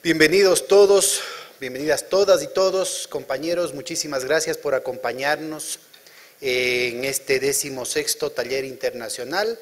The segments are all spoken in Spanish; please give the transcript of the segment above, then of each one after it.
Bienvenidos todos, bienvenidas todas y todos, compañeros, muchísimas gracias por acompañarnos en este 16º Taller Internacional.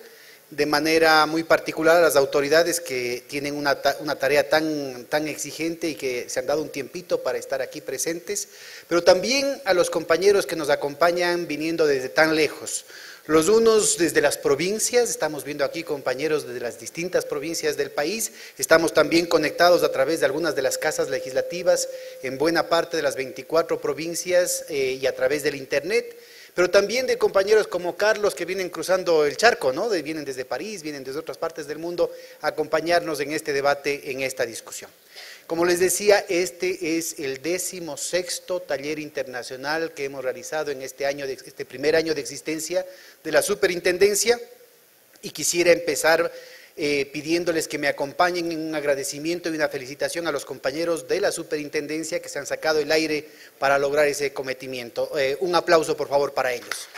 De manera muy particular a las autoridades que tienen una tarea tan exigente y que se han dado un tiempito para estar aquí presentes, pero también a los compañeros que nos acompañan viniendo desde tan lejos. Los unos desde las provincias, estamos viendo aquí compañeros desde las distintas provincias del país, estamos también conectados a través de algunas de las casas legislativas en buena parte de las 24 provincias y a través del internet, pero también de compañeros como Carlos que vienen cruzando el charco, ¿no? Vienen desde París, vienen desde otras partes del mundo a acompañarnos en este debate, en esta discusión. Como les decía, este es el 16º Taller Internacional que hemos realizado en este primer año de existencia de la Superintendencia, y quisiera empezar pidiéndoles que me acompañen en un agradecimiento y una felicitación a los compañeros de la Superintendencia que se han sacado el aire para lograr ese cometimiento. Un aplauso, por favor, para ellos.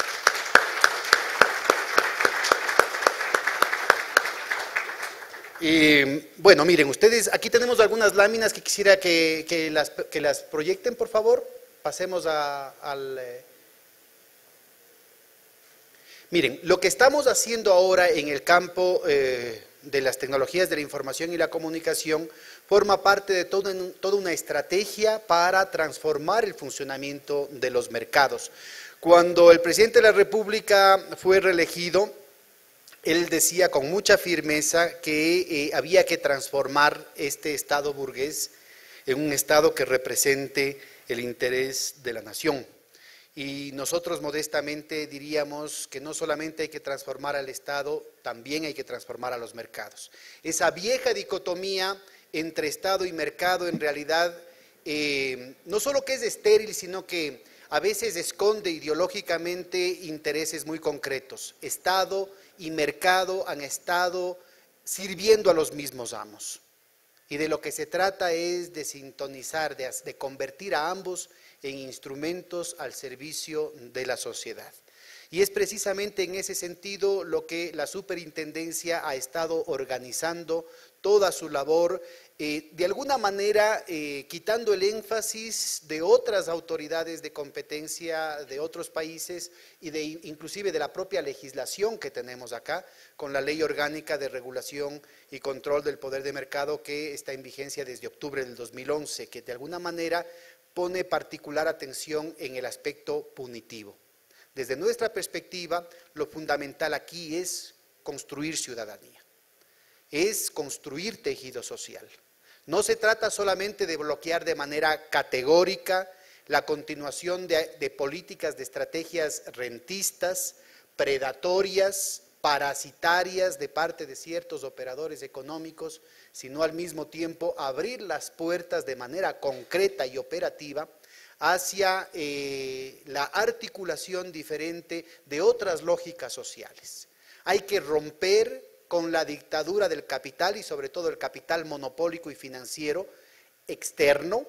Bueno, miren, ustedes, aquí tenemos algunas láminas que quisiera que las proyecten, por favor. Pasemos al... Miren, lo que estamos haciendo ahora en el campo de las tecnologías de la información y la comunicación forma parte de toda una estrategia para transformar el funcionamiento de los mercados. Cuando el presidente de la República fue reelegido, él decía con mucha firmeza que había que transformar este Estado burgués en un Estado que represente el interés de la nación. Y nosotros modestamente diríamos que no solamente hay que transformar al Estado, también hay que transformar a los mercados. Esa vieja dicotomía entre Estado y mercado en realidad no solo que es estéril, sino que a veces esconde ideológicamente intereses muy concretos. Estado y mercado han estado sirviendo a los mismos amos. Y de lo que se trata es de sintonizar, de convertir a ambos en instrumentos al servicio de la sociedad. Y es precisamente en ese sentido lo que la Superintendencia ha estado organizando toda su labor, de alguna manera quitando el énfasis de otras autoridades de competencia de otros países y inclusive de la propia legislación que tenemos acá, con la Ley Orgánica de Regulación y Control del Poder de Mercado que está en vigencia desde octubre del 2011, que de alguna manera pone particular atención en el aspecto punitivo. Desde nuestra perspectiva, lo fundamental aquí es construir ciudadanía, es construir tejido social. No se trata solamente de bloquear de manera categórica la continuación de políticas, de estrategias rentistas, predatorias, parasitarias de parte de ciertos operadores económicos, sino al mismo tiempo abrir las puertas de manera concreta y operativa hacia la articulación diferente de otras lógicas sociales. Hay que romper con la dictadura del capital y sobre todo el capital monopólico y financiero externo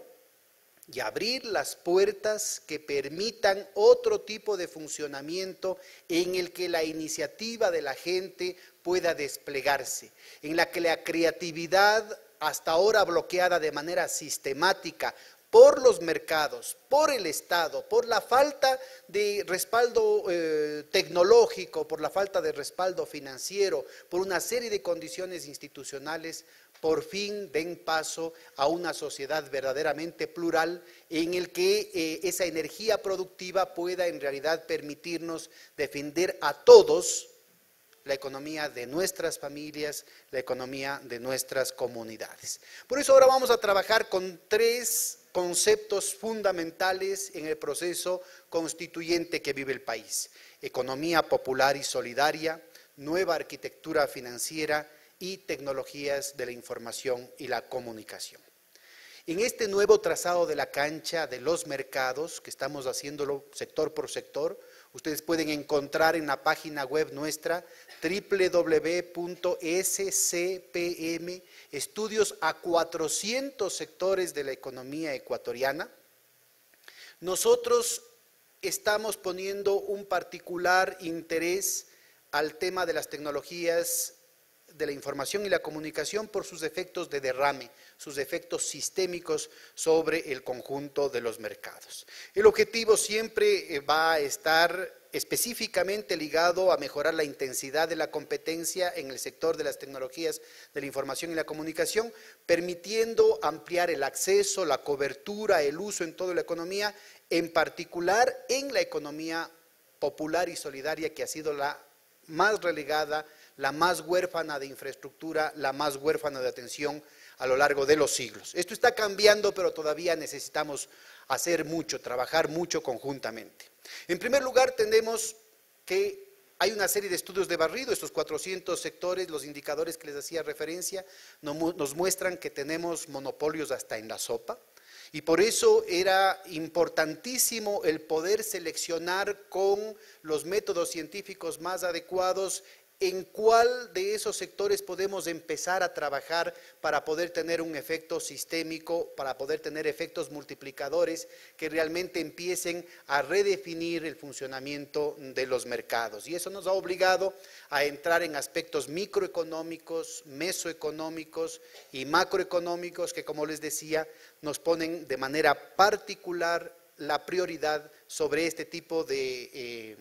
y abrir las puertas que permitan otro tipo de funcionamiento en el que la iniciativa de la gente pueda desplegarse, en la que la creatividad hasta ahora bloqueada de manera sistemática por los mercados, por el Estado, por la falta de respaldo tecnológico, por la falta de respaldo financiero, por una serie de condiciones institucionales, por fin den paso a una sociedad verdaderamente plural en el que esa energía productiva pueda en realidad permitirnos defender a todos la economía de nuestras familias, la economía de nuestras comunidades. Por eso ahora vamos a trabajar con 3 conceptos fundamentales en el proceso constituyente que vive el país: economía popular y solidaria, nueva arquitectura financiera y tecnologías de la información y la comunicación. En este nuevo trazado de la cancha de los mercados, que estamos haciéndolo sector por sector, ustedes pueden encontrar en la página web nuestra www.scpm, estudios a 400 sectores de la economía ecuatoriana. Nosotros estamos poniendo un particular interés al tema de las tecnologías de la información y la comunicación por sus efectos de derrame, sus efectos sistémicos sobre el conjunto de los mercados. El objetivo siempre va a estar específicamente ligado a mejorar la intensidad de la competencia en el sector de las tecnologías de la información y la comunicación, permitiendo ampliar el acceso, la cobertura, el uso en toda la economía, en particular en la economía popular y solidaria, que ha sido la más relegada, la más huérfana de infraestructura, la más huérfana de atención a lo largo de los siglos. Esto está cambiando, pero todavía necesitamos hacer mucho, trabajar mucho conjuntamente. En primer lugar, tenemos que hay una serie de estudios de barrido, estos 400 sectores, los indicadores que les hacía referencia, nos muestran que tenemos monopolios hasta en la sopa, y por eso era importantísimo el poder seleccionar con los métodos científicos más adecuados en cuál de esos sectores podemos empezar a trabajar para poder tener un efecto sistémico, para poder tener efectos multiplicadores que realmente empiecen a redefinir el funcionamiento de los mercados. Y eso nos ha obligado a entrar en aspectos microeconómicos, mesoeconómicos y macroeconómicos que, como les decía, nos ponen de manera particular la prioridad sobre este tipo de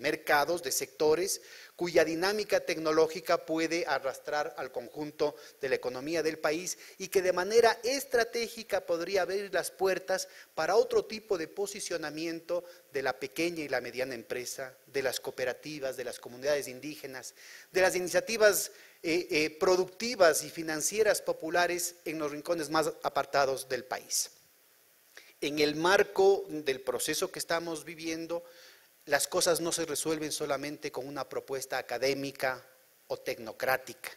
mercados, de sectores, cuya dinámica tecnológica puede arrastrar al conjunto de la economía del país y que de manera estratégica podría abrir las puertas para otro tipo de posicionamiento de la pequeña y la mediana empresa, de las cooperativas, de las comunidades indígenas, de las iniciativas productivas y financieras populares en los rincones más apartados del país. En el marco del proceso que estamos viviendo, las cosas no se resuelven solamente con una propuesta académica o tecnocrática.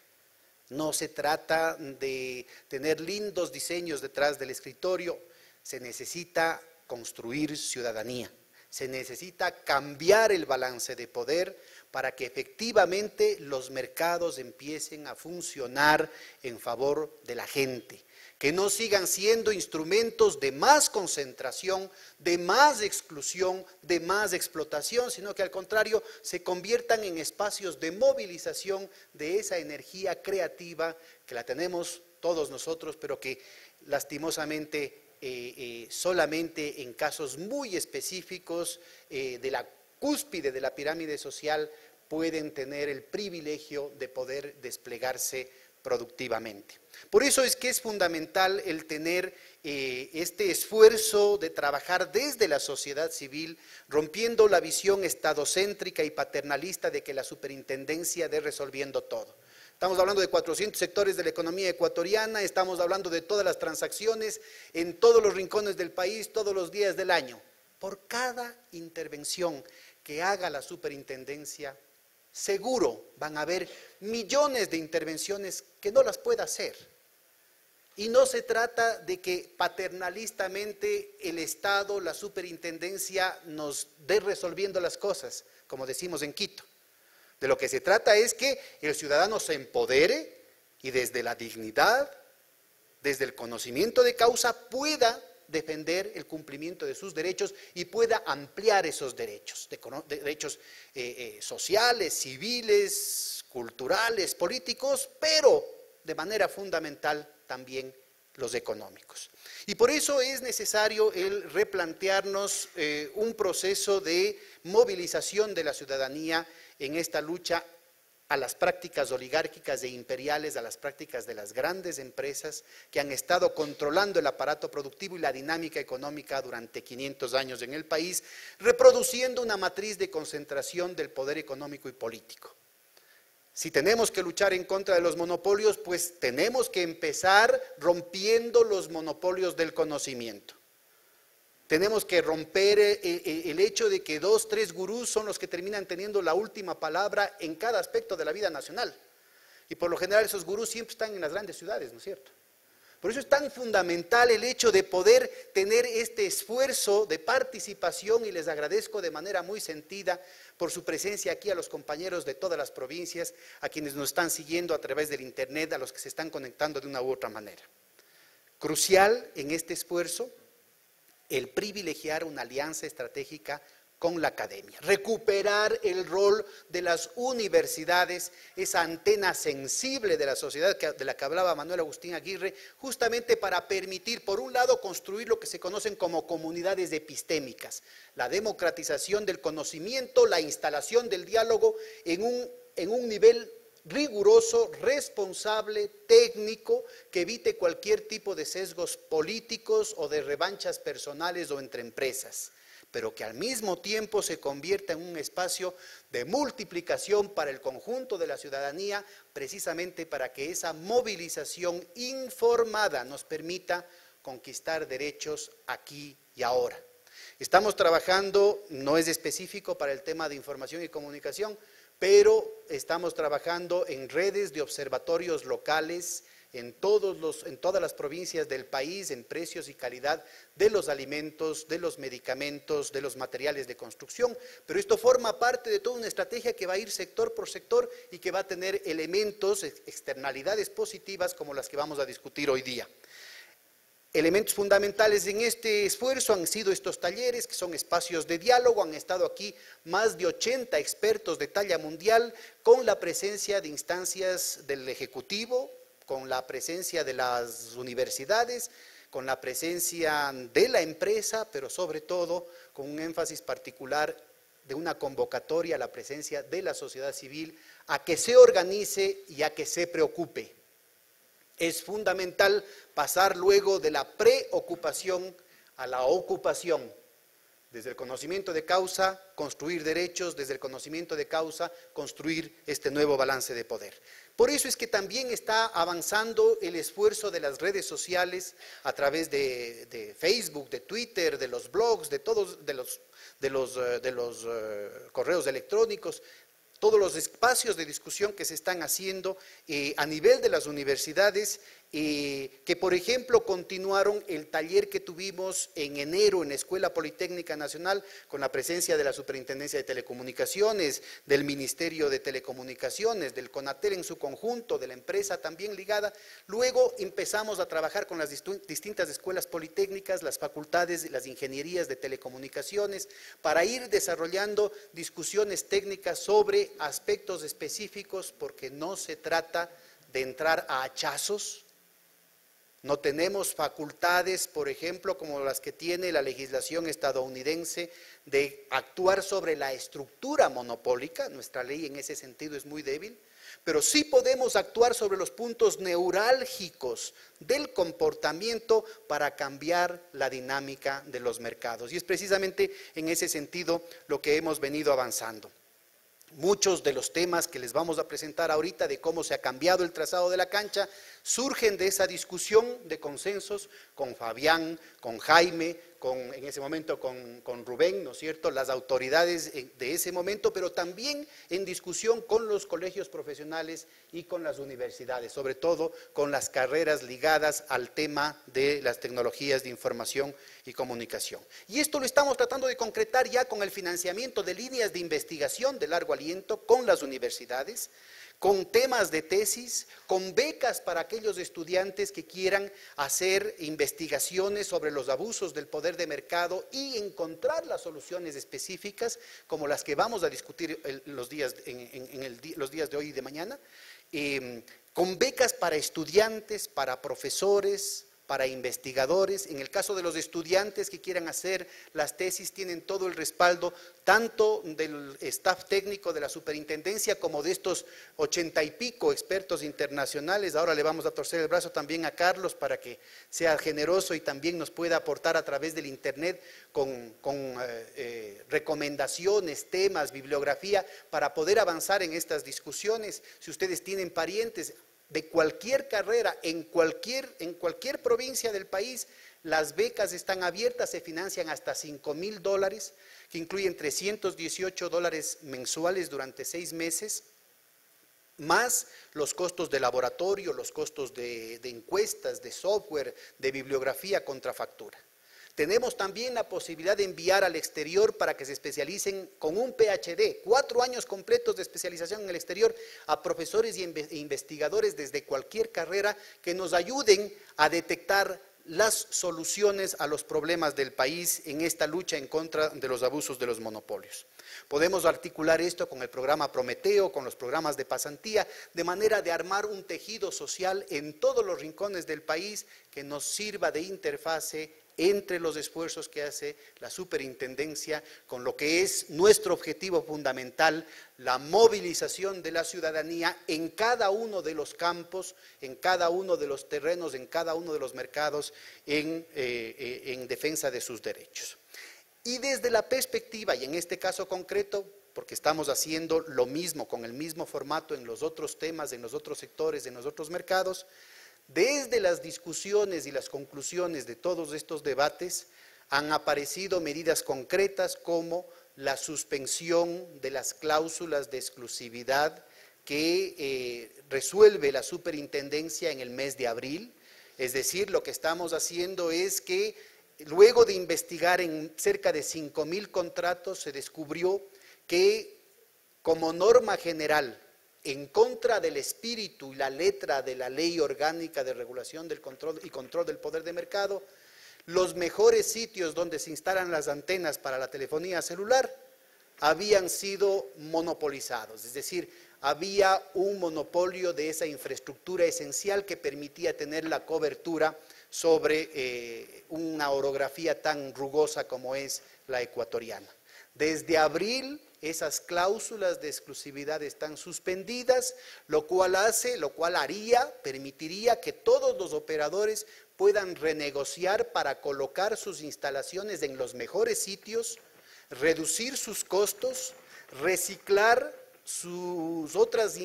No se trata de tener lindos diseños detrás del escritorio, se necesita construir ciudadanía, se necesita cambiar el balance de poder para que efectivamente los mercados empiecen a funcionar en favor de la gente, que no sigan siendo instrumentos de más concentración, de más exclusión, de más explotación, sino que al contrario se conviertan en espacios de movilización de esa energía creativa que la tenemos todos nosotros, pero que lastimosamente solamente en casos muy específicos de la cúspide de la pirámide social pueden tener el privilegio de poder desplegarse productivamente. Por eso es que es fundamental el tener este esfuerzo de trabajar desde la sociedad civil, rompiendo la visión estadocéntrica y paternalista de que la superintendencia de resolviendo todo. Estamos hablando de 400 sectores de la economía ecuatoriana, estamos hablando de todas las transacciones en todos los rincones del país, todos los días del año. Por cada intervención que haga la superintendencia, seguro van a haber millones de intervenciones que no las pueda hacer. Y no se trata de que paternalistamente el Estado, la superintendencia nos dé resolviendo las cosas, como decimos en Quito. De lo que se trata es que el ciudadano se empodere y desde la dignidad, desde el conocimiento de causa, pueda defender el cumplimiento de sus derechos y pueda ampliar esos derechos, derechos sociales, civiles, culturales, políticos, pero de manera fundamental también los económicos. Y por eso es necesario el replantearnos un proceso de movilización de la ciudadanía en esta lucha a las prácticas oligárquicas e imperiales, a las prácticas de las grandes empresas que han estado controlando el aparato productivo y la dinámica económica durante 500 años en el país, reproduciendo una matriz de concentración del poder económico y político. Si tenemos que luchar en contra de los monopolios, pues tenemos que empezar rompiendo los monopolios del conocimiento. Tenemos que romper el hecho de que 2, 3 gurús son los que terminan teniendo la última palabra en cada aspecto de la vida nacional. Y por lo general esos gurús siempre están en las grandes ciudades, ¿no es cierto? Por eso es tan fundamental el hecho de poder tener este esfuerzo de participación, y les agradezco de manera muy sentida por su presencia aquí a los compañeros de todas las provincias, a quienes nos están siguiendo a través del internet, a los que se están conectando de una u otra manera. Crucial en este esfuerzo el privilegiar una alianza estratégica con la academia, recuperar el rol de las universidades, esa antena sensible de la sociedad de la que hablaba Manuel Agustín Aguirre, justamente para permitir, por un lado, construir lo que se conocen como comunidades epistémicas, la democratización del conocimiento, la instalación del diálogo en un nivel riguroso, responsable, técnico, que evite cualquier tipo de sesgos políticos o de revanchas personales o entre empresas, pero que al mismo tiempo se convierta en un espacio de multiplicación para el conjunto de la ciudadanía, precisamente para que esa movilización informada nos permita conquistar derechos aquí y ahora. Estamos trabajando, no es específico para el tema de información y comunicación, pero estamos trabajando en redes de observatorios locales en todas las provincias del país, en precios y calidad de los alimentos, de los medicamentos, de los materiales de construcción, pero esto forma parte de toda una estrategia que va a ir sector por sector y que va a tener elementos, externalidades positivas como las que vamos a discutir hoy día. Elementos fundamentales en este esfuerzo han sido estos talleres, que son espacios de diálogo. Han estado aquí más de 80 expertos de talla mundial, con la presencia de instancias del Ejecutivo, con la presencia de las universidades, con la presencia de la empresa, pero sobre todo con un énfasis particular de una convocatoria a la presencia de la sociedad civil, a que se organice y a que se preocupe. Es fundamental pasar luego de la preocupación a la ocupación. Desde el conocimiento de causa, construir derechos, desde el conocimiento de causa, construir este nuevo balance de poder. Por eso es que también está avanzando el esfuerzo de las redes sociales a través de Facebook, de Twitter, de los blogs, de todos, de los correos electrónicos, todos los espacios de discusión que se están haciendo a nivel de las universidades, que por ejemplo continuaron el taller que tuvimos en enero en la Escuela Politécnica Nacional con la presencia de la Superintendencia de Telecomunicaciones, del Ministerio de Telecomunicaciones, del CONATEL en su conjunto, de la empresa también ligada. Luego empezamos a trabajar con las distintas escuelas politécnicas, las facultades, las ingenierías de telecomunicaciones, para ir desarrollando discusiones técnicas sobre aspectos específicos, porque no se trata de entrar a hachazos. No tenemos facultades, por ejemplo, como las que tiene la legislación estadounidense, de actuar sobre la estructura monopólica. Nuestra ley en ese sentido es muy débil, pero sí podemos actuar sobre los puntos neurálgicos del comportamiento para cambiar la dinámica de los mercados. Y es precisamente en ese sentido lo que hemos venido avanzando. Muchos de los temas que les vamos a presentar ahorita de cómo se ha cambiado el trazado de la cancha surgen de esa discusión de consensos con Fabián, con Jaime, en ese momento con Rubén, ¿no es cierto?, las autoridades de ese momento, pero también en discusión con los colegios profesionales y con las universidades, sobre todo con las carreras ligadas al tema de las tecnologías de información y comunicación. Y esto lo estamos tratando de concretar ya con el financiamiento de líneas de investigación de largo aliento con las universidades, con temas de tesis, con becas para aquellos estudiantes que quieran hacer investigaciones sobre los abusos del poder de mercado y encontrar las soluciones específicas, como las que vamos a discutir los días de hoy y de mañana, con becas para estudiantes, para profesores, para investigadores. En el caso de los estudiantes que quieran hacer las tesis, tienen todo el respaldo tanto del staff técnico de la superintendencia como de estos 80 y pico expertos internacionales. Ahora le vamos a torcer el brazo también a Carlos para que sea generoso y también nos pueda aportar a través del internet con recomendaciones, temas, bibliografía, para poder avanzar en estas discusiones. Si ustedes tienen parientes de cualquier carrera, en cualquier provincia del país, las becas están abiertas, se financian hasta $5,000, que incluyen $318 mensuales durante 6 meses, más los costos de laboratorio, los costos de encuestas, de software, de bibliografía contra factura. Tenemos también la posibilidad de enviar al exterior para que se especialicen con un PhD, 4 años completos de especialización en el exterior, a profesores e investigadores desde cualquier carrera que nos ayuden a detectar las soluciones a los problemas del país en esta lucha en contra de los abusos de los monopolios. Podemos articular esto con el programa Prometeo, con los programas de pasantía, de manera de armar un tejido social en todos los rincones del país que nos sirva de interfase entre los esfuerzos que hace la superintendencia con lo que es nuestro objetivo fundamental, la movilización de la ciudadanía en cada uno de los campos, en cada uno de los terrenos, en cada uno de los mercados, en defensa de sus derechos. Y desde la perspectiva, y en este caso concreto, porque estamos haciendo lo mismo, con el mismo formato en los otros temas, en los otros sectores, en los otros mercados, desde las discusiones y las conclusiones de todos estos debates han aparecido medidas concretas como la suspensión de las cláusulas de exclusividad que resuelve la superintendencia en el mes de abril. Es decir, lo que estamos haciendo es que luego de investigar en cerca de 5.000 contratos se descubrió que como norma general, en contra del espíritu y la letra de la Ley Orgánica de Regulación del Control y Control del Poder de Mercado, los mejores sitios donde se instalan las antenas para la telefonía celular habían sido monopolizados, es decir, había un monopolio de esa infraestructura esencial que permitía tener la cobertura sobre una orografía tan rugosa como es la ecuatoriana. Desde abril esas cláusulas de exclusividad están suspendidas, lo cual permitiría que todos los operadores puedan renegociar para colocar sus instalaciones en los mejores sitios, reducir sus costos, reciclar sus otros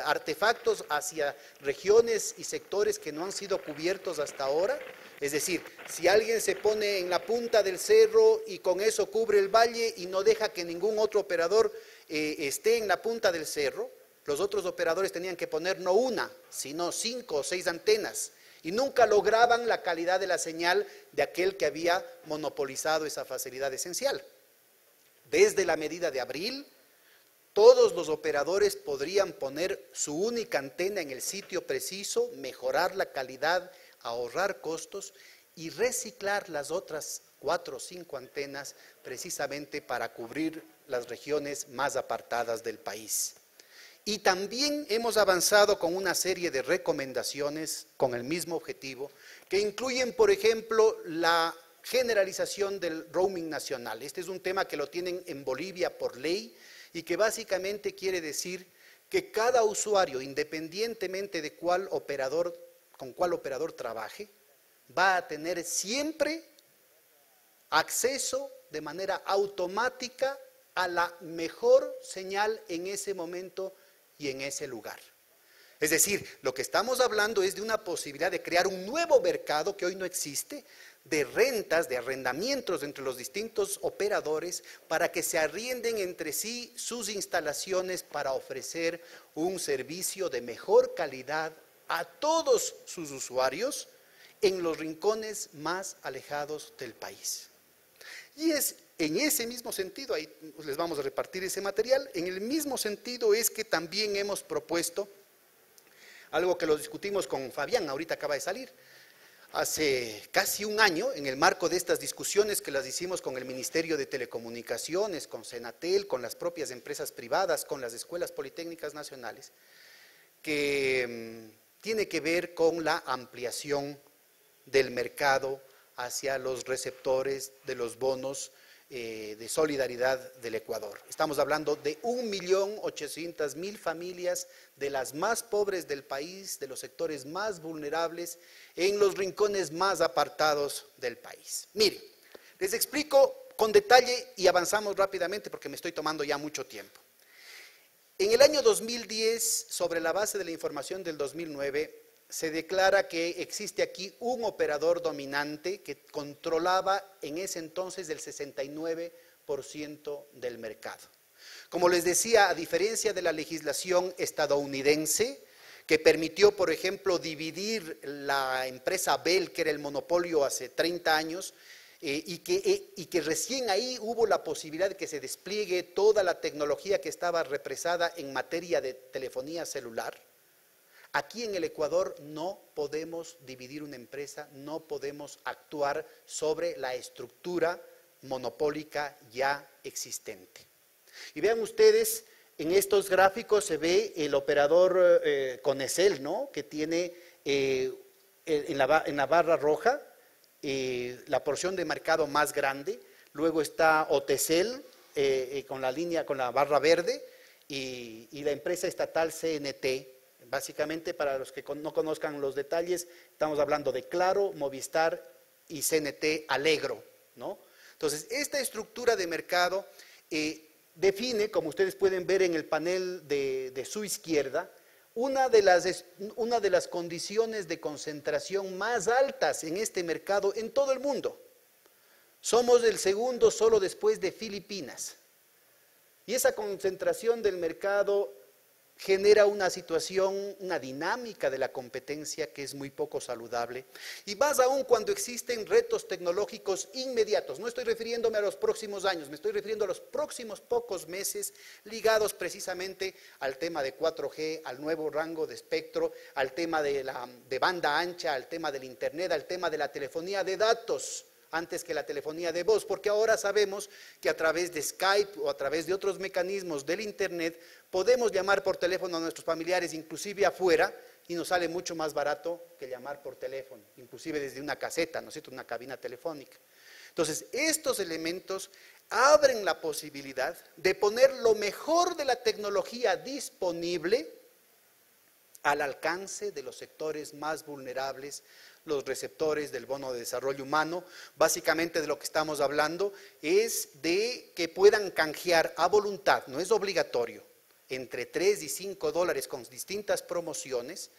artefactos hacia regiones y sectores que no han sido cubiertos hasta ahora. Es decir, si alguien se pone en la punta del cerro y con eso cubre el valle y no deja que ningún otro operador esté en la punta del cerro, los otros operadores tenían que poner no una, sino 5 o 6 antenas y nunca lograban la calidad de la señal de aquel que había monopolizado esa facilidad esencial. Desde la medida de abril, todos los operadores podrían poner su única antena en el sitio preciso, mejorar la calidad, ahorrar costos y reciclar las otras 4 o 5 antenas precisamente para cubrir las regiones más apartadas del país. Y también hemos avanzado con una serie de recomendaciones con el mismo objetivo, que incluyen, por ejemplo, la generalización del roaming nacional. Este es un tema que lo tienen en Bolivia por ley y que básicamente quiere decir que cada usuario, independientemente de con cuál operador trabaje, va a tener siempre acceso de manera automática a la mejor señal en ese momento y en ese lugar. Es decir, lo que estamos hablando es de una posibilidad de crear un nuevo mercado que hoy no existe, de rentas, de arrendamientos entre los distintos operadores para que se arrienden entre sí sus instalaciones para ofrecer un servicio de mejor calidad a todos sus usuarios en los rincones más alejados del país. Y es en ese mismo sentido, ahí les vamos a repartir ese material, en el mismo sentido es que también hemos propuesto algo que lo discutimos con Fabián, ahorita acaba de salir, hace casi un año, en el marco de estas discusiones que las hicimos con el Ministerio de Telecomunicaciones, con Senatel, con las propias empresas privadas, con las escuelas politécnicas nacionales, que tiene que ver con la ampliación del mercado hacia los receptores de los bonos de solidaridad del Ecuador. Estamos hablando de 1.800.000 familias de las más pobres del país, de los sectores más vulnerables, en los rincones más apartados del país. Mire, les explico con detalle y avanzamos rápidamente porque me estoy tomando ya mucho tiempo. En el año 2010, sobre la base de la información del 2009, se declara que existe aquí un operador dominante que controlaba en ese entonces el 69% del mercado. Como les decía, a diferencia de la legislación estadounidense, que permitió, por ejemplo, dividir la empresa Bell, que era el monopolio hace 30 años, y que recién ahí hubo la posibilidad de que se despliegue toda la tecnología que estaba represada en materia de telefonía celular. Aquí en el Ecuador no podemos dividir una empresa, no podemos actuar sobre la estructura monopólica ya existente. Y vean ustedes, en estos gráficos se ve el operador Conecel, ¿no? Que tiene en la barra roja la porción de mercado más grande, luego está Otecel con la línea, con la barra verde, y la empresa estatal CNT. Básicamente, para los que no conozcan los detalles, estamos hablando de Claro, Movistar y CNT Alegro, ¿no? Entonces, esta estructura de mercado define, como ustedes pueden ver en el panel de su izquierda, una de las condiciones de concentración más altas en este mercado en todo el mundo. Somos el segundo solo después de Filipinas. Y esa concentración del mercado genera una situación, una dinámica de la competencia que es muy poco saludable, y más aún cuando existen retos tecnológicos inmediatos. No estoy refiriéndome a los próximos años, me estoy refiriendo a los próximos pocos meses, ligados precisamente al tema de 4G, al nuevo rango de espectro, al tema de banda ancha, al tema del internet, al tema de la telefonía de datos, antes que la telefonía de voz, porque ahora sabemos que a través de Skype o a través de otros mecanismos del internet podemos llamar por teléfono a nuestros familiares, inclusive afuera, y nos sale mucho más barato que llamar por teléfono, inclusive desde una caseta, ¿no es cierto?, una cabina telefónica. Entonces, estos elementos abren la posibilidad de poner lo mejor de la tecnología disponible al alcance de los sectores más vulnerables, los receptores del bono de desarrollo humano. Básicamente de lo que estamos hablando es de que puedan canjear a voluntad, no es obligatorio, entre 3 y 5 dólares con distintas promociones,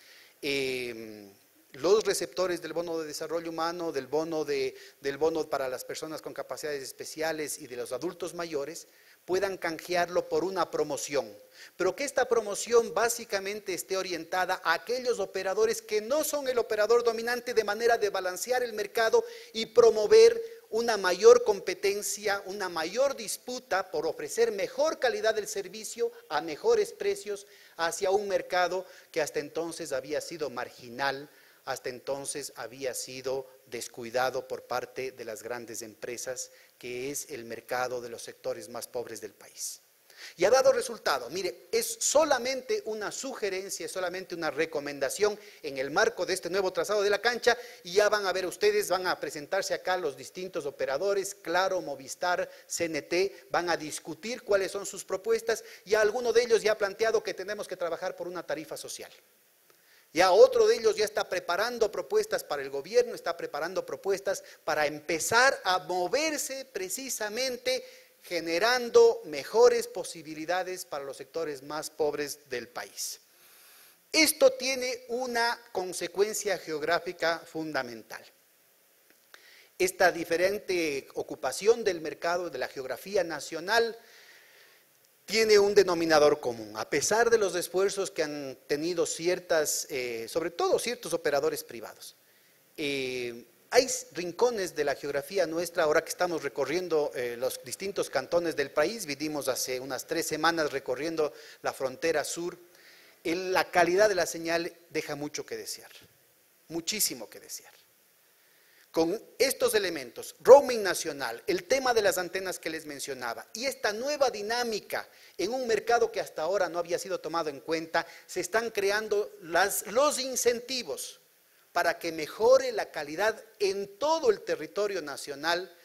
los receptores del bono de desarrollo humano, del bono para las personas con capacidades especiales y de los adultos mayores, puedan canjearlo por una promoción, pero que esta promoción básicamente esté orientada a aquellos operadores que no son el operador dominante, de manera de balancear el mercado y promover una mayor competencia, una mayor disputa por ofrecer mejor calidad del servicio a mejores precios hacia un mercado que hasta entonces había sido marginal, hasta entonces había sido descuidado por parte de las grandes empresas, que es el mercado de los sectores más pobres del país. Y ha dado resultado. Mire, es solamente una sugerencia, es solamente una recomendación en el marco de este nuevo trazado de la cancha, y ya van a ver ustedes, van a presentarse acá los distintos operadores, Claro, Movistar, CNT, van a discutir cuáles son sus propuestas, y alguno de ellos ya ha planteado que tenemos que trabajar por una tarifa social. Ya otro de ellos ya está preparando propuestas para el gobierno, está preparando propuestas para empezar a moverse precisamente generando mejores posibilidades para los sectores más pobres del país. Esto tiene una consecuencia geográfica fundamental. Esta diferente ocupación del mercado, de la geografía nacional, tiene un denominador común. A pesar de los esfuerzos que han tenido sobre todo ciertos operadores privados, hay rincones de la geografía nuestra, ahora que estamos recorriendo los distintos cantones del país, vinimos hace unas 3 semanas recorriendo la frontera sur, la calidad de la señal deja mucho que desear, muchísimo que desear. Con estos elementos, roaming nacional, el tema de las antenas que les mencionaba y esta nueva dinámica en un mercado que hasta ahora no había sido tomado en cuenta, se están creando los incentivos para que mejore la calidad en todo el territorio nacional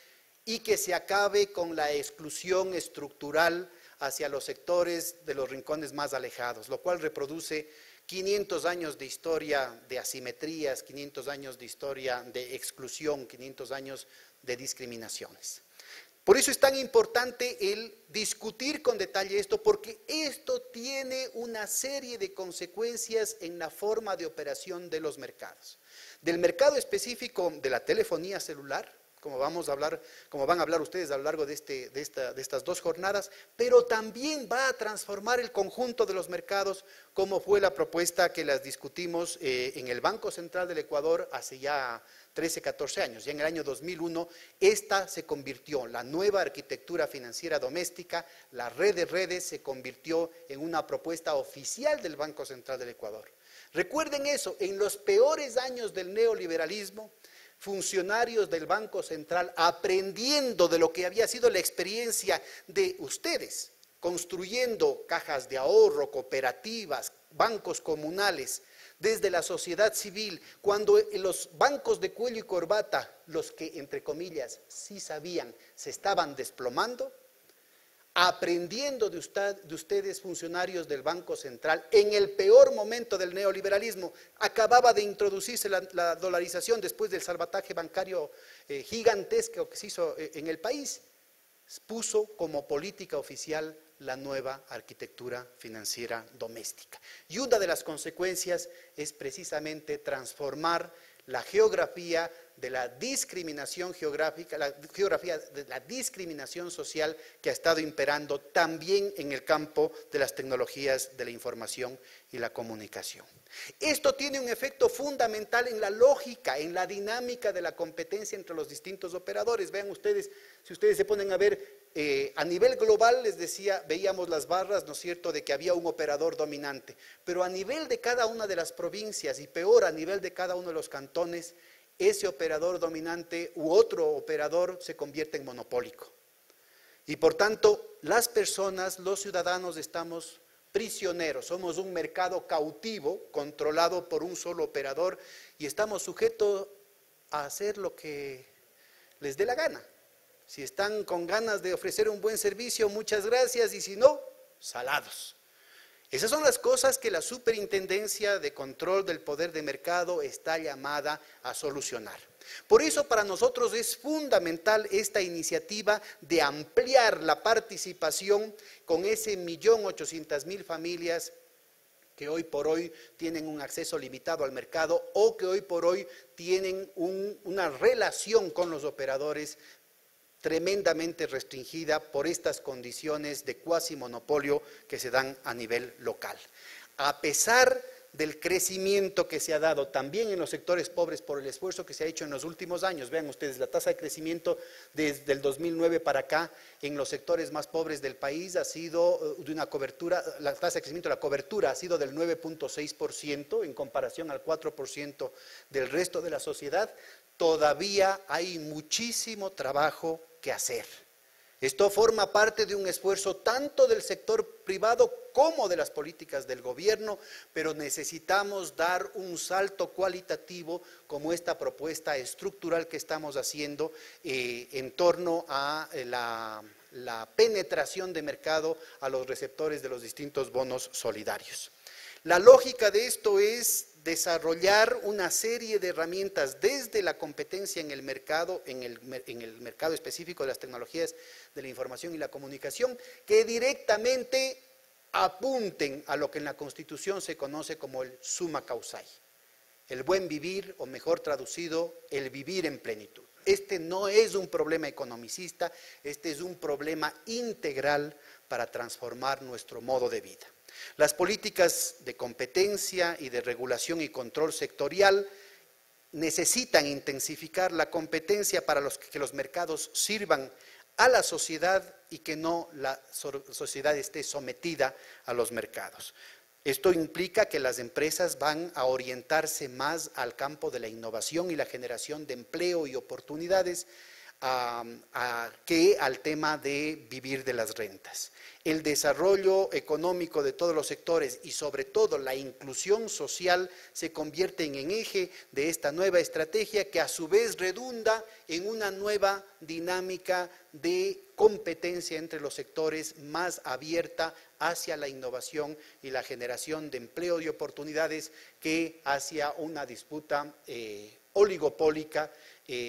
y que se acabe con la exclusión estructural hacia los sectores de los rincones más alejados, lo cual reproduce 500 años de historia de asimetrías, 500 años de historia de exclusión, 500 años de discriminaciones. Por eso es tan importante el discutir con detalle esto, porque esto tiene una serie de consecuencias en la forma de operación de los mercados. Del mercado específico de la telefonía celular, como vamos a hablar, como van a hablar ustedes a lo largo de estas 2 jornadas, pero también va a transformar el conjunto de los mercados, como fue la propuesta que las discutimos en el Banco Central del Ecuador hace ya 13, 14 años. Ya en el año 2001, esta se convirtió, la nueva arquitectura financiera doméstica, la red de redes, se convirtió en una propuesta oficial del Banco Central del Ecuador. Recuerden eso, en los peores años del neoliberalismo, funcionarios del Banco Central, aprendiendo de lo que había sido la experiencia de ustedes, construyendo cajas de ahorro, cooperativas, bancos comunales, desde la sociedad civil, cuando los bancos de cuello y corbata, los que entre comillas sí sabían, se estaban desplomando, aprendiendo de ustedes, funcionarios del Banco Central, en el peor momento del neoliberalismo, acababa de introducirse la dolarización después del salvataje bancario gigantesco que se hizo en el país, puso como política oficial la nueva arquitectura financiera doméstica. Y una de las consecuencias es precisamente transformar la geografía de la discriminación geográfica, la geografía de la discriminación social que ha estado imperando también en el campo de las tecnologías de la información y la comunicación. Esto tiene un efecto fundamental en la lógica, en la dinámica de la competencia entre los distintos operadores. Vean ustedes, si ustedes se ponen a ver, a nivel global, les decía, veíamos las barras, ¿no es cierto?, de que había un operador dominante, pero a nivel de cada una de las provincias y peor a nivel de cada uno de los cantones, ese operador dominante u otro operador se convierte en monopólico. Y por tanto, las personas, los ciudadanos estamos prisioneros, somos un mercado cautivo, controlado por un solo operador y estamos sujetos a hacer lo que les dé la gana. Si están con ganas de ofrecer un buen servicio, muchas gracias, y si no, salados. Esas son las cosas que la Superintendencia de Control del Poder de Mercado está llamada a solucionar. Por eso para nosotros es fundamental esta iniciativa de ampliar la participación con ese 1.800.000 familias que hoy por hoy tienen un acceso limitado al mercado o que hoy por hoy tienen una relación con los operadores tremendamente restringida por estas condiciones de cuasi monopolio que se dan a nivel local. A pesar del crecimiento que se ha dado también en los sectores pobres por el esfuerzo que se ha hecho en los últimos años, vean ustedes, la tasa de crecimiento desde el 2009 para acá en los sectores más pobres del país ha sido de una cobertura, la tasa de crecimiento de la cobertura ha sido del 9.6% en comparación al 4% del resto de la sociedad. Todavía hay muchísimo trabajo que hacer. Esto forma parte de un esfuerzo tanto del sector privado como de las políticas del gobierno, pero necesitamos dar un salto cualitativo como esta propuesta estructural que estamos haciendo en torno a la penetración de mercado a los receptores de los distintos bonos solidarios. La lógica de esto es desarrollar una serie de herramientas desde la competencia en el mercado, en el mercado específico de las tecnologías de la información y la comunicación, que directamente apunten a lo que en la Constitución se conoce como el summa causae, el buen vivir, o mejor traducido, el vivir en plenitud. Este no es un problema economicista, este es un problema integral para transformar nuestro modo de vida. Las políticas de competencia y de regulación y control sectorial necesitan intensificar la competencia para que los mercados sirvan a la sociedad y que no la sociedad esté sometida a los mercados. Esto implica que las empresas van a orientarse más al campo de la innovación y la generación de empleo y oportunidades que al tema de vivir de las rentas. El desarrollo económico de todos los sectores y sobre todo la inclusión social se convierten en eje de esta nueva estrategia que a su vez redunda en una nueva dinámica de competencia entre los sectores más abierta hacia la innovación y la generación de empleo y oportunidades que hacia una disputa oligopólica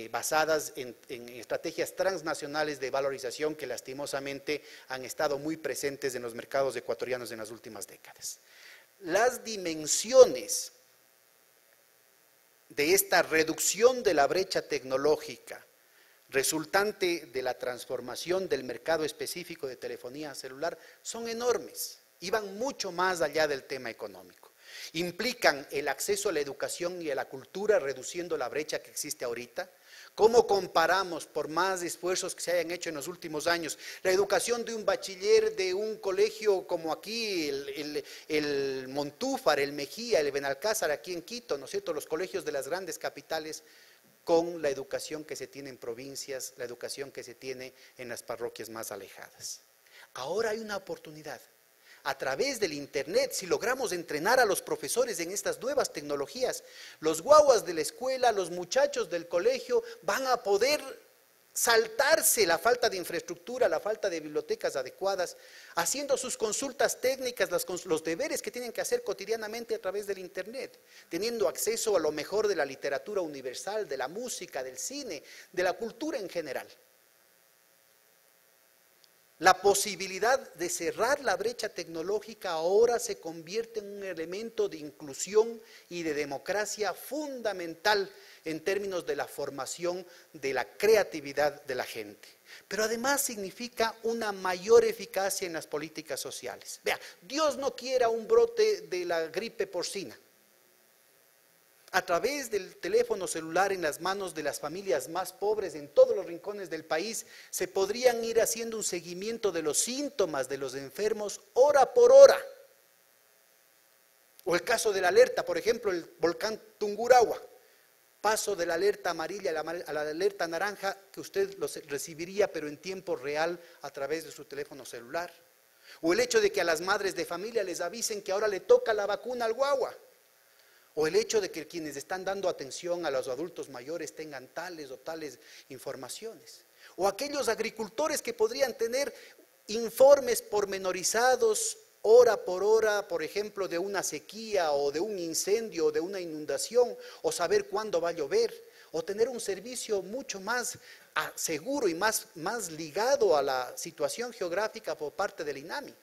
basadas en estrategias transnacionales de valorización que lastimosamente han estado muy presentes en los mercados ecuatorianos en las últimas décadas. Las dimensiones de esta reducción de la brecha tecnológica resultante de la transformación del mercado específico de telefonía celular son enormes y van mucho más allá del tema económico. Implican el acceso a la educación y a la cultura, reduciendo la brecha que existe ahorita. ¿Cómo comparamos, por más esfuerzos que se hayan hecho en los últimos años, la educación de un bachiller de un colegio como aquí, el Montúfar, el Mejía, el Benalcázar, aquí en Quito, ¿no es cierto?, los colegios de las grandes capitales, con la educación que se tiene en provincias, la educación que se tiene en las parroquias más alejadas? Ahora hay una oportunidad. A través del internet, si logramos entrenar a los profesores en estas nuevas tecnologías, los guaguas de la escuela, los muchachos del colegio van a poder saltarse la falta de infraestructura, la falta de bibliotecas adecuadas, haciendo sus consultas técnicas, los deberes que tienen que hacer cotidianamente a través del internet, teniendo acceso a lo mejor de la literatura universal, de la música, del cine, de la cultura en general. La posibilidad de cerrar la brecha tecnológica ahora se convierte en un elemento de inclusión y de democracia fundamental en términos de la formación de la creatividad de la gente. Pero además significa una mayor eficacia en las políticas sociales. Vea, Dios no quiera un brote de la gripe porcina. A través del teléfono celular en las manos de las familias más pobres en todos los rincones del país, se podrían ir haciendo un seguimiento de los síntomas de los enfermos hora por hora. O el caso de la alerta, por ejemplo, el volcán Tungurahua. Paso de la alerta amarilla a la alerta naranja, que usted lo recibiría pero en tiempo real a través de su teléfono celular. O el hecho de que a las madres de familia les avisen que ahora le toca la vacuna al guagua. O el hecho de que quienes están dando atención a los adultos mayores tengan tales o tales informaciones. O aquellos agricultores que podrían tener informes pormenorizados hora por hora, por ejemplo, de una sequía o de un incendio o de una inundación, o saber cuándo va a llover, o tener un servicio mucho más seguro y más ligado a la situación geográfica por parte del INAMI.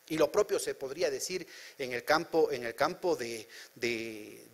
Y lo propio se podría decir en el campo de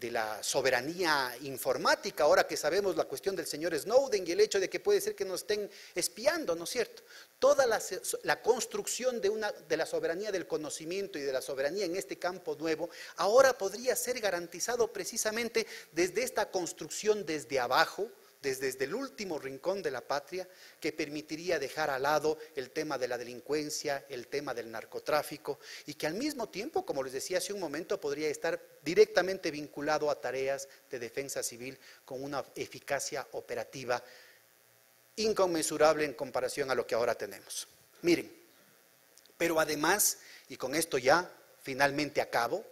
la soberanía informática, ahora que sabemos la cuestión del señor Snowden y el hecho de que puede ser que nos estén espiando, ¿no es cierto? Toda la construcción de la soberanía del conocimiento y de la soberanía en este campo nuevo, ahora podría ser garantizado precisamente desde esta construcción desde abajo, desde el último rincón de la patria, que permitiría dejar al lado el tema de la delincuencia, el tema del narcotráfico, y que al mismo tiempo, como les decía hace un momento, podría estar directamente vinculado a tareas de defensa civil con una eficacia operativa inconmensurable en comparación a lo que ahora tenemos. Miren, pero además, y con esto ya finalmente acabo,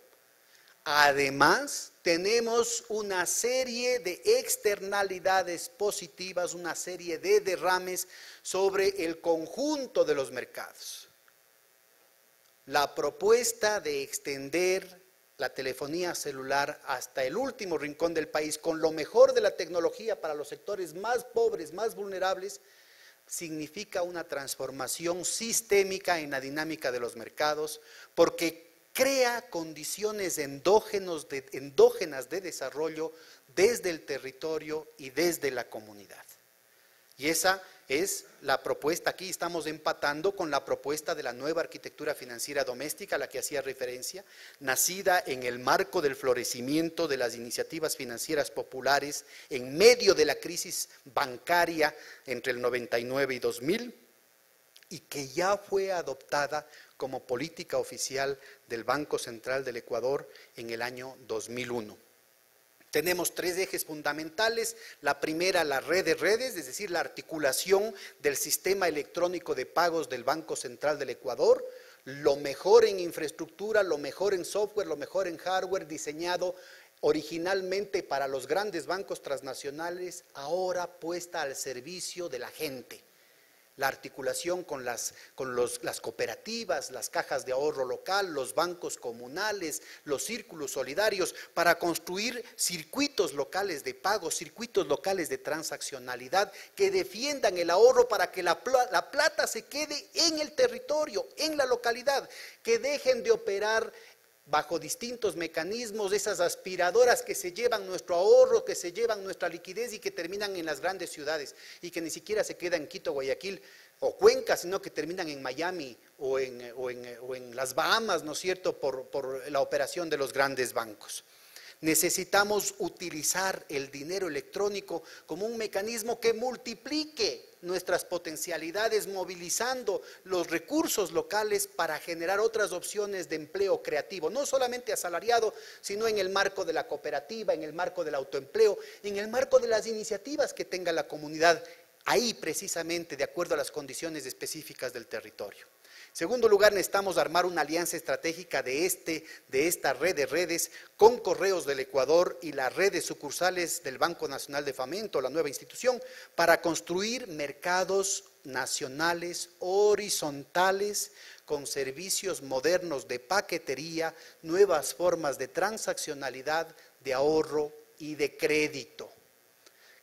además, tenemos una serie de externalidades positivas, una serie de derrames sobre el conjunto de los mercados. La propuesta de extender la telefonía celular hasta el último rincón del país con lo mejor de la tecnología para los sectores más pobres, más vulnerables, significa una transformación sistémica en la dinámica de los mercados, porque crea condiciones endógenas de desarrollo desde el territorio y desde la comunidad. Y esa es la propuesta. Aquí estamos empatando con la propuesta de la nueva arquitectura financiera doméstica a la que hacía referencia, nacida en el marco del florecimiento de las iniciativas financieras populares en medio de la crisis bancaria entre el 99 y 2000, y que ya fue adoptada como política oficial del Banco Central del Ecuador en el año 2001. Tenemos tres ejes fundamentales. La primera, la red de redes, es decir, la articulación del sistema electrónico de pagos del Banco Central del Ecuador, lo mejor en infraestructura, lo mejor en software, lo mejor en hardware, diseñado originalmente para los grandes bancos transnacionales, ahora puesta al servicio de la gente. La articulación con las cooperativas, las cajas de ahorro local, los bancos comunales, los círculos solidarios, para construir circuitos locales de pago, circuitos locales de transaccionalidad que defiendan el ahorro para que la plata se quede en el territorio, en la localidad, que dejen de operar bajo distintos mecanismos, esas aspiradoras que se llevan nuestro ahorro, que se llevan nuestra liquidez y que terminan en las grandes ciudades y que ni siquiera se quedan en Quito, Guayaquil o Cuenca, sino que terminan en Miami o en las Bahamas, ¿no es cierto?, por la operación de los grandes bancos. Necesitamos utilizar el dinero electrónico como un mecanismo que multiplique nuestras potencialidades, movilizando los recursos locales para generar otras opciones de empleo creativo, no solamente asalariado, sino en el marco de la cooperativa, en el marco del autoempleo, en el marco de las iniciativas que tenga la comunidad, ahí precisamente de acuerdo a las condiciones específicas del territorio. En segundo lugar, necesitamos armar una alianza estratégica de esta red de redes con Correos del Ecuador y la red de sucursales del Banco Nacional de Fomento, la nueva institución, para construir mercados nacionales horizontales con servicios modernos de paquetería, nuevas formas de transaccionalidad, de ahorro y de crédito.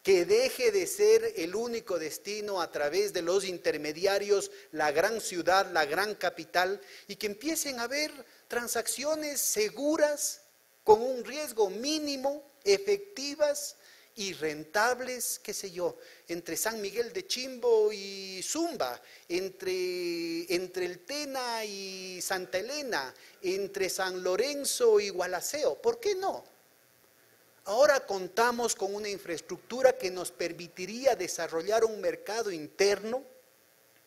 Que deje de ser el único destino a través de los intermediarios, la gran ciudad, la gran capital, y que empiecen a haber transacciones seguras, con un riesgo mínimo, efectivas y rentables, qué sé yo, entre San Miguel de Chimbo y Zumba, entre el Tena y Santa Elena, entre San Lorenzo y Gualaceo, ¿por qué no? Ahora contamos con una infraestructura que nos permitiría desarrollar un mercado interno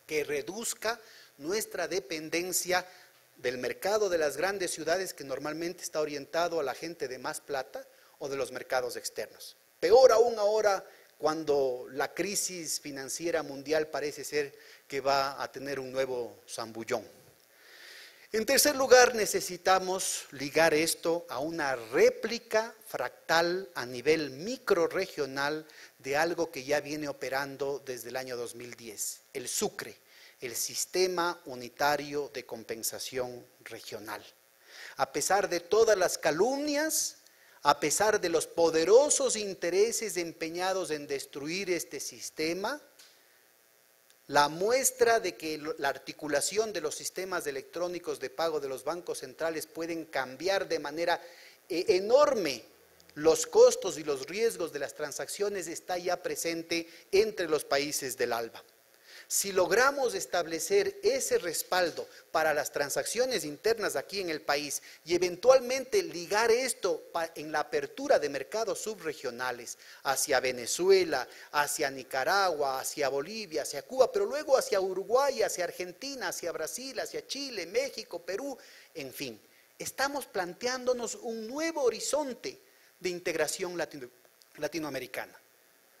que reduzca nuestra dependencia del mercado de las grandes ciudades, que normalmente está orientado a la gente de más plata, o de los mercados externos. Peor aún ahora, cuando la crisis financiera mundial parece ser que va a tener un nuevo zambullón. En tercer lugar, necesitamos ligar esto a una réplica fractal a nivel microrregional de algo que ya viene operando desde el año 2010, el SUCRE, el Sistema Unitario de Compensación Regional. A pesar de todas las calumnias, a pesar de los poderosos intereses empeñados en destruir este sistema, la muestra de que la articulación de los sistemas electrónicos de pago de los bancos centrales pueden cambiar de manera enorme los costos y los riesgos de las transacciones está ya presente entre los países del ALBA. Si logramos establecer ese respaldo para las transacciones internas aquí en el país y eventualmente ligar esto en la apertura de mercados subregionales hacia Venezuela, hacia Nicaragua, hacia Bolivia, hacia Cuba, pero luego hacia Uruguay, hacia Argentina, hacia Brasil, hacia Chile, México, Perú, en fin, estamos planteándonos un nuevo horizonte de integración latinoamericana.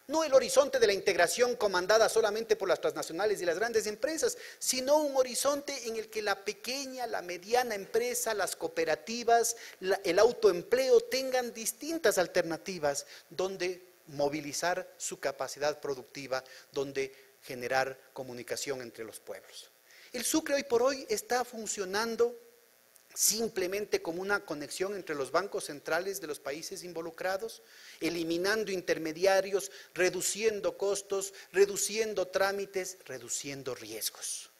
No el horizonte de la integración comandada solamente por las transnacionales y las grandes empresas, sino un horizonte en el que la pequeña, la mediana empresa, las cooperativas, el autoempleo tengan distintas alternativas donde movilizar su capacidad productiva, donde generar comunicación entre los pueblos. El SUCRE hoy por hoy está funcionando simplemente como una conexión entre los bancos centrales de los países involucrados, eliminando intermediarios, reduciendo costos, reduciendo trámites, reduciendo riesgos.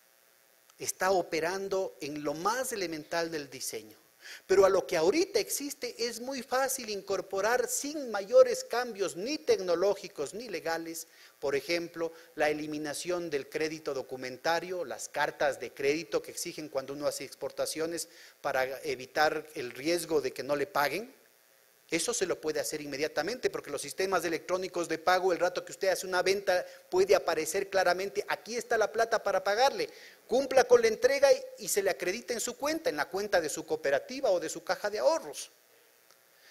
Está operando en lo más elemental del diseño. Pero a lo que ahorita existe es muy fácil incorporar sin mayores cambios ni tecnológicos ni legales, por ejemplo, la eliminación del crédito documentario, las cartas de crédito que exigen cuando uno hace exportaciones para evitar el riesgo de que no le paguen. Eso se lo puede hacer inmediatamente porque los sistemas electrónicos de pago, el rato que usted hace una venta, puede aparecer claramente, aquí está la plata para pagarle, cumpla con la entrega y se le acredita en su cuenta, en la cuenta de su cooperativa o de su caja de ahorros.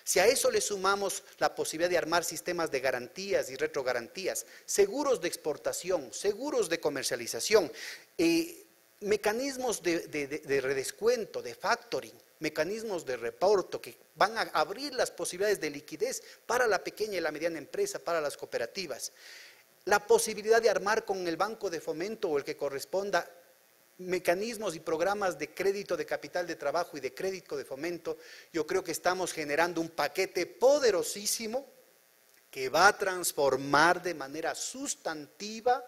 Si a eso le sumamos la posibilidad de armar sistemas de garantías y retrogarantías, seguros de exportación, seguros de comercialización, mecanismos de redescuento, de factoring, mecanismos de reporto que van a abrir las posibilidades de liquidez para la pequeña y la mediana empresa, para las cooperativas. La posibilidad de armar con el Banco de Fomento o el que corresponda mecanismos y programas de crédito de capital de trabajo y de crédito de fomento, yo creo que estamos generando un paquete poderosísimo que va a transformar de manera sustantiva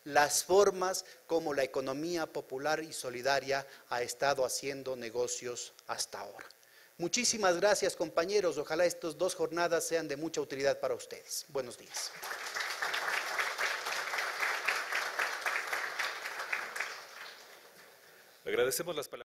las formas como la economía popular y solidaria ha estado haciendo negocios hasta ahora. Muchísimas gracias, compañeros. Ojalá estas 2 jornadas sean de mucha utilidad para ustedes. Buenos días. Agradecemos las palabras.